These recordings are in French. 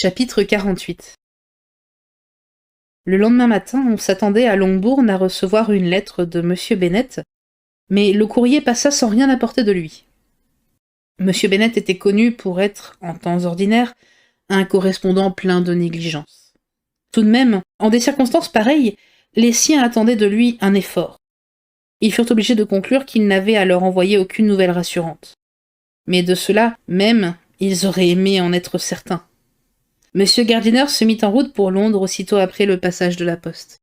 Chapitre 48. Le lendemain matin, on s'attendait à Longbourn à recevoir une lettre de M. Bennet, mais le courrier passa sans rien apporter de lui. M. Bennet était connu pour être, en temps ordinaire, un correspondant plein de négligence. Tout de même, en des circonstances pareilles, les siens attendaient de lui un effort. Ils furent obligés de conclure qu'il n'avait à leur envoyer aucune nouvelle rassurante. Mais de cela, même, ils auraient aimé en être certains. M. Gardiner se mit en route pour Londres aussitôt après le passage de la poste.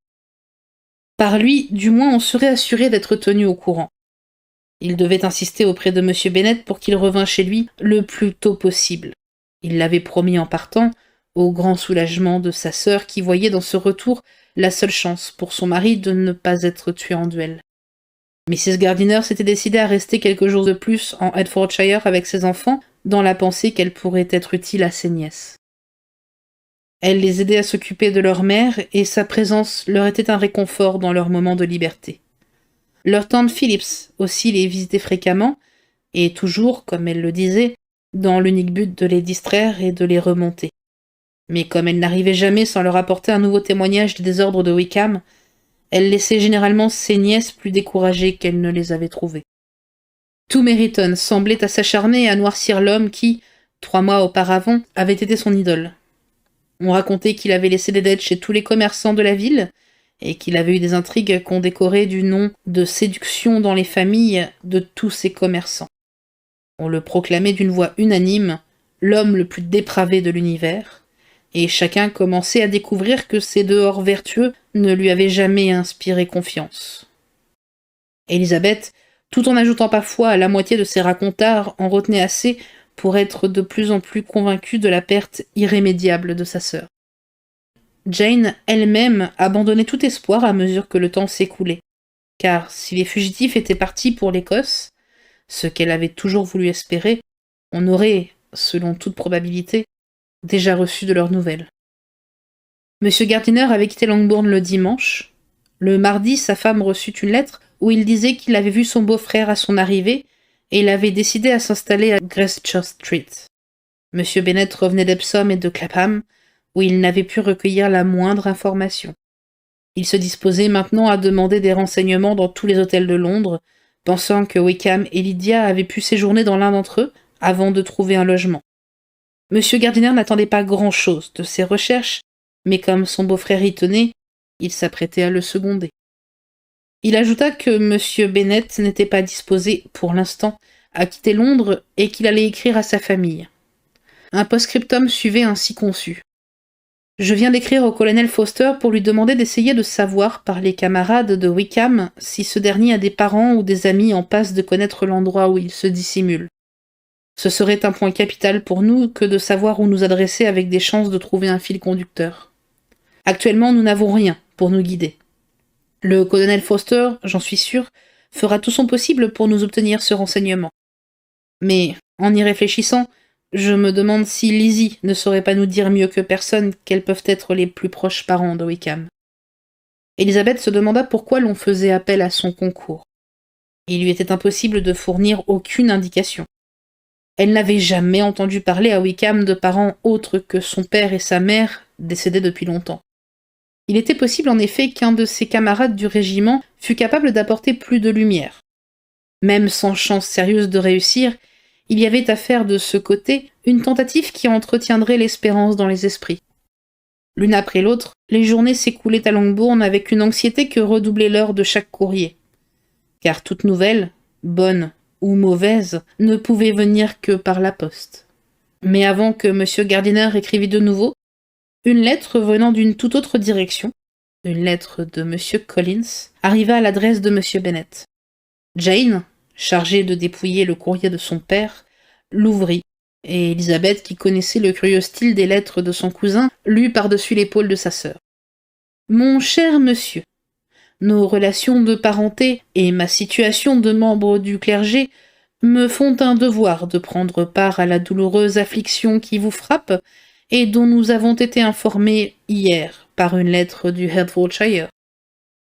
Par lui, du moins, on serait assuré d'être tenu au courant. Il devait insister auprès de M. Bennet pour qu'il revînt chez lui le plus tôt possible. Il l'avait promis en partant, au grand soulagement de sa sœur qui voyait dans ce retour la seule chance pour son mari de ne pas être tué en duel. Mrs. Gardiner s'était décidée à rester quelques jours de plus en Hertfordshire avec ses enfants, dans la pensée qu'elle pourrait être utile à ses nièces. Elle les aidait à s'occuper de leur mère, et sa présence leur était un réconfort dans leurs moments de liberté. Leur tante Phillips aussi les visitait fréquemment, et toujours, comme elle le disait, dans l'unique but de les distraire et de les remonter. Mais comme elle n'arrivait jamais sans leur apporter un nouveau témoignage des désordres de Wickham, elle laissait généralement ses nièces plus découragées qu'elle ne les avait trouvées. Tout Meryton semblait à s'acharner à noircir l'homme qui, 3 mois auparavant, avait été son idole. On racontait qu'il avait laissé des dettes chez tous les commerçants de la ville, et qu'il avait eu des intrigues qu'on décorait du nom de séduction dans les familles de tous ces commerçants. On le proclamait d'une voix unanime, l'homme le plus dépravé de l'univers, et chacun commençait à découvrir que ses dehors vertueux ne lui avaient jamais inspiré confiance. Élisabeth, tout en ajoutant parfois à la moitié de ses racontards, en retenait assez pour être de plus en plus convaincue de la perte irrémédiable de sa sœur. Jane, elle-même, abandonnait tout espoir à mesure que le temps s'écoulait, car si les fugitifs étaient partis pour l'Écosse, ce qu'elle avait toujours voulu espérer, on aurait, selon toute probabilité, déjà reçu de leurs nouvelles. M. Gardiner avait quitté Longbourn le dimanche. Le mardi, sa femme reçut une lettre où il disait qu'il avait vu son beau-frère à son arrivée, et il avait décidé à s'installer à Gracechurch Street. M. Bennet revenait d'Epsom et de Clapham, où il n'avait pu recueillir la moindre information. Il se disposait maintenant à demander des renseignements dans tous les hôtels de Londres, pensant que Wickham et Lydia avaient pu séjourner dans l'un d'entre eux avant de trouver un logement. M. Gardiner n'attendait pas grand-chose de ses recherches, mais comme son beau-frère y tenait, il s'apprêtait à le seconder. Il ajouta que M. Bennet n'était pas disposé, pour l'instant, à quitter Londres et qu'il allait écrire à sa famille. Un post-scriptum suivait ainsi conçu. Je viens d'écrire au colonel Foster pour lui demander d'essayer de savoir par les camarades de Wickham si ce dernier a des parents ou des amis en passe de connaître l'endroit où il se dissimule. Ce serait un point capital pour nous que de savoir où nous adresser avec des chances de trouver un fil conducteur. Actuellement, nous n'avons rien pour nous guider. Le colonel Foster, j'en suis sûr, fera tout son possible pour nous obtenir ce renseignement. Mais, en y réfléchissant, je me demande si Lizzie ne saurait pas nous dire mieux que personne quels peuvent être les plus proches parents de Wickham. Élisabeth se demanda pourquoi l'on faisait appel à son concours. Il lui était impossible de fournir aucune indication. Elle n'avait jamais entendu parler à Wickham de parents autres que son père et sa mère, décédés depuis longtemps. Il était possible en effet qu'un de ses camarades du régiment fût capable d'apporter plus de lumière. Même sans chance sérieuse de réussir, il y avait à faire de ce côté une tentative qui entretiendrait l'espérance dans les esprits. L'une après l'autre, les journées s'écoulaient à Longbourn avec une anxiété que redoublait l'heure de chaque courrier. Car toute nouvelle, bonne ou mauvaise, ne pouvait venir que par la poste. Mais avant que M. Gardiner écrivît de nouveau, une lettre venant d'une toute autre direction, une lettre de M. Collins, arriva à l'adresse de M. Bennet. Jane, chargée de dépouiller le courrier de son père, l'ouvrit, et Élisabeth, qui connaissait le curieux style des lettres de son cousin, lut par-dessus l'épaule de sa sœur. « Mon cher monsieur, nos relations de parenté et ma situation de membre du clergé me font un devoir de prendre part à la douloureuse affliction qui vous frappe et dont nous avons été informés hier par une lettre du Hertfordshire.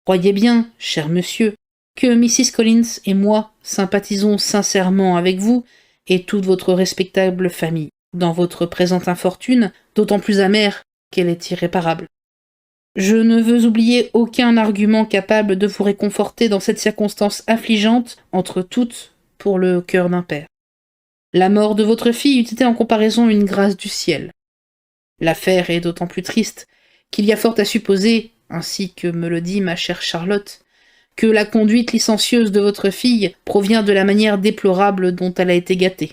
Croyez bien, cher monsieur, que Mrs. Collins et moi sympathisons sincèrement avec vous et toute votre respectable famille dans votre présente infortune, d'autant plus amère qu'elle est irréparable. Je ne veux oublier aucun argument capable de vous réconforter dans cette circonstance affligeante entre toutes pour le cœur d'un père. La mort de votre fille eût été en comparaison une grâce du ciel. L'affaire est d'autant plus triste qu'il y a fort à supposer, ainsi que me le dit ma chère Charlotte, que la conduite licencieuse de votre fille provient de la manière déplorable dont elle a été gâtée.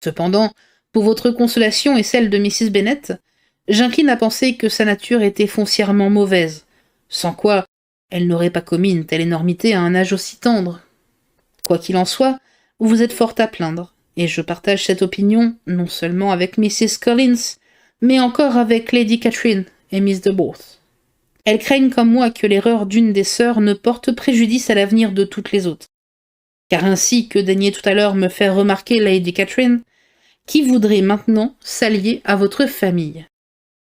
Cependant, pour votre consolation et celle de Mrs. Bennet, j'incline à penser que sa nature était foncièrement mauvaise, sans quoi elle n'aurait pas commis une telle énormité à un âge aussi tendre. Quoi qu'il en soit, vous êtes fort à plaindre, et je partage cette opinion non seulement avec Mrs. Collins, mais encore avec Lady Catherine et Miss de Bourgh. Elles craignent comme moi que l'erreur d'une des sœurs ne porte préjudice à l'avenir de toutes les autres. Car ainsi que daignait tout à l'heure me faire remarquer Lady Catherine, qui voudrait maintenant s'allier à votre famille.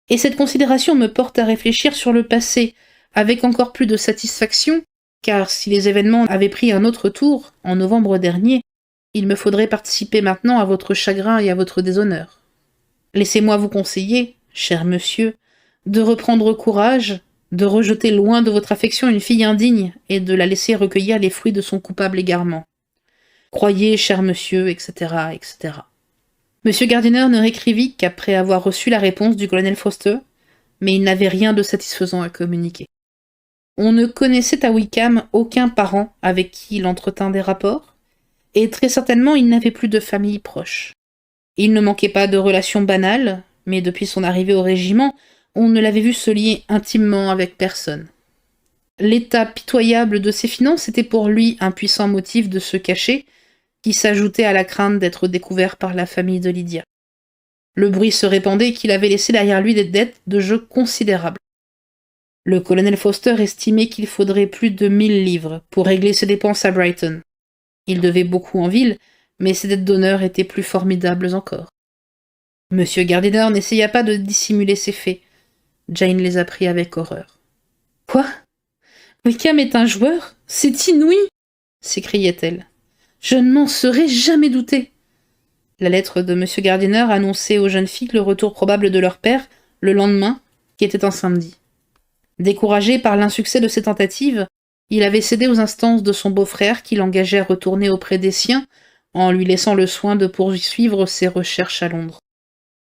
Et cette considération me porte à réfléchir sur le passé, avec encore plus de satisfaction, car si les événements avaient pris un autre tour, en novembre dernier, il me faudrait participer maintenant à votre chagrin et à votre déshonneur. Laissez-moi vous conseiller, cher monsieur, de reprendre courage, de rejeter loin de votre affection une fille indigne, et de la laisser recueillir les fruits de son coupable égarement. Croyez, cher monsieur, etc., etc. Monsieur Gardiner ne réécrivit qu'après avoir reçu la réponse du colonel Foster, mais il n'avait rien de satisfaisant à communiquer. On ne connaissait à Wickham aucun parent avec qui il entretint des rapports, et très certainement il n'avait plus de famille proche. Il ne manquait pas de relations banales, mais depuis son arrivée au régiment, on ne l'avait vu se lier intimement avec personne. L'état pitoyable de ses finances était pour lui un puissant motif de se cacher, qui s'ajoutait à la crainte d'être découvert par la famille de Lydia. Le bruit se répandait qu'il avait laissé derrière lui des dettes de jeu considérables. Le colonel Foster estimait qu'il faudrait plus de 1000 livres pour régler ses dépenses à Brighton. Il devait beaucoup en ville, mais ses dettes d'honneur étaient plus formidables encore. Monsieur Gardiner n'essaya pas de dissimuler ses faits. Jane les apprit avec horreur. « Quoi ? Wickham est un joueur ? C'est inouï !» s'écriait-elle. « Je ne m'en serais jamais douté. » La lettre de M. Gardiner annonçait aux jeunes filles le retour probable de leur père le lendemain, qui était un samedi. Découragé par l'insuccès de ses tentatives, il avait cédé aux instances de son beau-frère qui l'engageait à retourner auprès des siens, en lui laissant le soin de poursuivre ses recherches à Londres.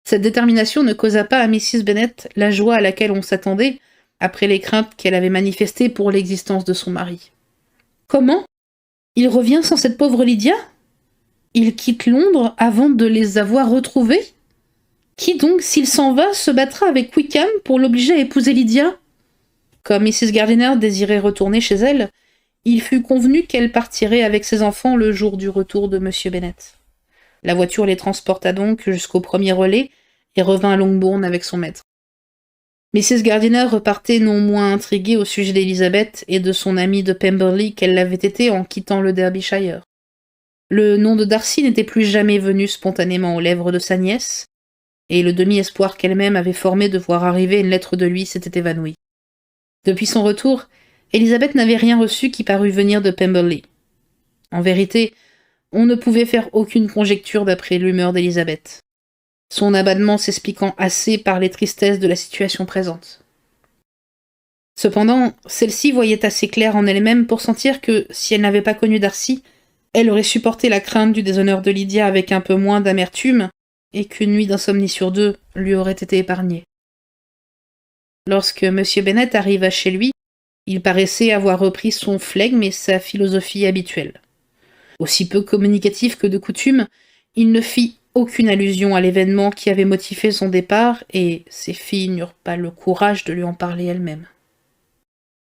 Cette détermination ne causa pas à Mrs. Bennet la joie à laquelle on s'attendait, après les craintes qu'elle avait manifestées pour l'existence de son mari. « Comment ? Il revient sans cette pauvre Lydia ? Il quitte Londres avant de les avoir retrouvés ? Qui donc, s'il s'en va, se battra avec Wickham pour l'obliger à épouser Lydia ?» Comme Mrs. Gardiner désirait retourner chez elle, il fut convenu qu'elle partirait avec ses enfants le jour du retour de M. Bennet. La voiture les transporta donc jusqu'au premier relais et revint à Longbourn avec son maître. Mrs. Gardiner repartait non moins intriguée au sujet d'Elizabeth et de son amie de Pemberley qu'elle l'avait été en quittant le Derbyshire. Le nom de Darcy n'était plus jamais venu spontanément aux lèvres de sa nièce, et le demi-espoir qu'elle-même avait formé de voir arriver une lettre de lui s'était évanoui. Depuis son retour, Elizabeth n'avait rien reçu qui parût venir de Pemberley. En vérité, on ne pouvait faire aucune conjecture d'après l'humeur d'Elizabeth, son abattement s'expliquant assez par les tristesses de la situation présente. Cependant, celle-ci voyait assez clair en elle-même pour sentir que, si elle n'avait pas connu Darcy, elle aurait supporté la crainte du déshonneur de Lydia avec un peu moins d'amertume, et qu'une nuit d'insomnie sur 2 lui aurait été épargnée. Lorsque M. Bennet arriva chez lui, il paraissait avoir repris son flegme et sa philosophie habituelle. Aussi peu communicatif que de coutume, il ne fit aucune allusion à l'événement qui avait motivé son départ, et ses filles n'eurent pas le courage de lui en parler elles-mêmes.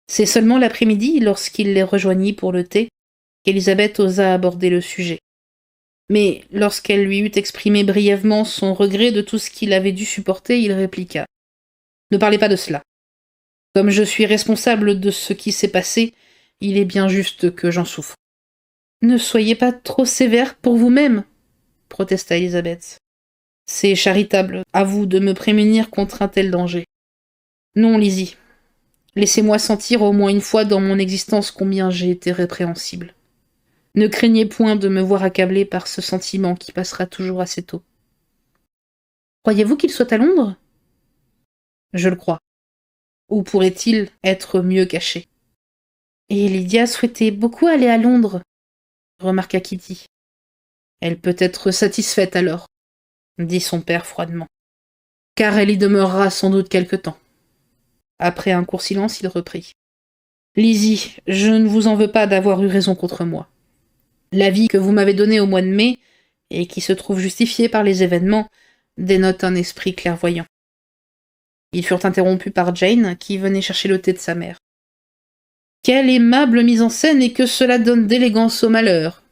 C'est seulement l'après-midi, lorsqu'il les rejoignit pour le thé, qu'Elisabeth osa aborder le sujet. Mais lorsqu'elle lui eut exprimé brièvement son regret de tout ce qu'il avait dû supporter, il répliqua. « Ne parlez pas de cela. Comme je suis responsable de ce qui s'est passé, il est bien juste que j'en souffre. »« Ne soyez pas trop sévère pour vous-même, » protesta Elisabeth. « C'est charitable, à vous de me prémunir contre un tel danger. Non, Lizzie. Laissez-moi sentir au moins une fois dans mon existence combien j'ai été répréhensible. Ne craignez point de me voir accablé par ce sentiment qui passera toujours assez tôt. » Croyez-vous qu'il soit à Londres? Je le crois. Où pourrait-il être mieux caché? Et Lydia souhaitait beaucoup aller à Londres, remarqua Kitty. Elle peut être satisfaite alors, dit son père froidement, car elle y demeurera sans doute quelque temps. Après un court silence, il reprit. Lizzie, je ne vous en veux pas d'avoir eu raison contre moi. L'avis que vous m'avez donné au mois de mai, et qui se trouve justifié par les événements, dénote un esprit clairvoyant. Ils furent interrompus par Jane, qui venait chercher le thé de sa mère. Quelle aimable mise en scène et que cela donne d'élégance au malheur,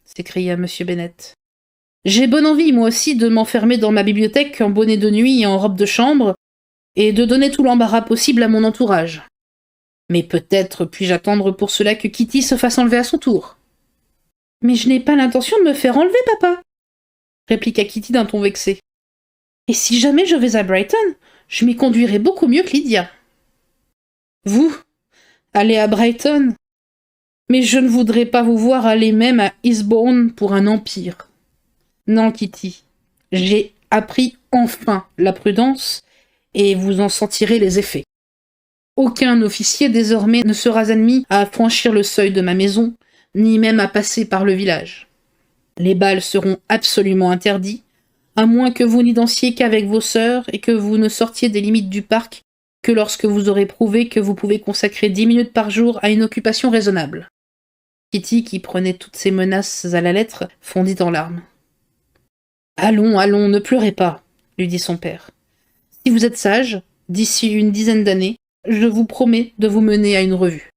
s'écria M. Bennet. J'ai bonne envie, moi aussi, de m'enfermer dans ma bibliothèque en bonnet de nuit et en robe de chambre, et de donner tout l'embarras possible à mon entourage. Mais peut-être puis-je attendre pour cela que Kitty se fasse enlever à son tour. Mais je n'ai pas l'intention de me faire enlever, papa, répliqua Kitty d'un ton vexé. Et si jamais je vais à Brighton, je m'y conduirai beaucoup mieux que Lydia. Vous, aller à Brighton? Mais je ne voudrais pas vous voir aller même à Eastbourne pour un empire. Non, Kitty, j'ai appris enfin la prudence, et vous en sentirez les effets. Aucun officier désormais ne sera admis à franchir le seuil de ma maison, ni même à passer par le village. Les bals seront absolument interdits, à moins que vous n'y dansiez qu'avec vos sœurs et que vous ne sortiez des limites du parc que lorsque vous aurez prouvé que vous pouvez consacrer 10 minutes par jour à une occupation raisonnable. Kitty, qui prenait toutes ces menaces à la lettre, fondit en larmes. Allons, allons, ne pleurez pas, lui dit son père. Si vous êtes sage, d'ici une dizaine d'années, je vous promets de vous mener à une revue.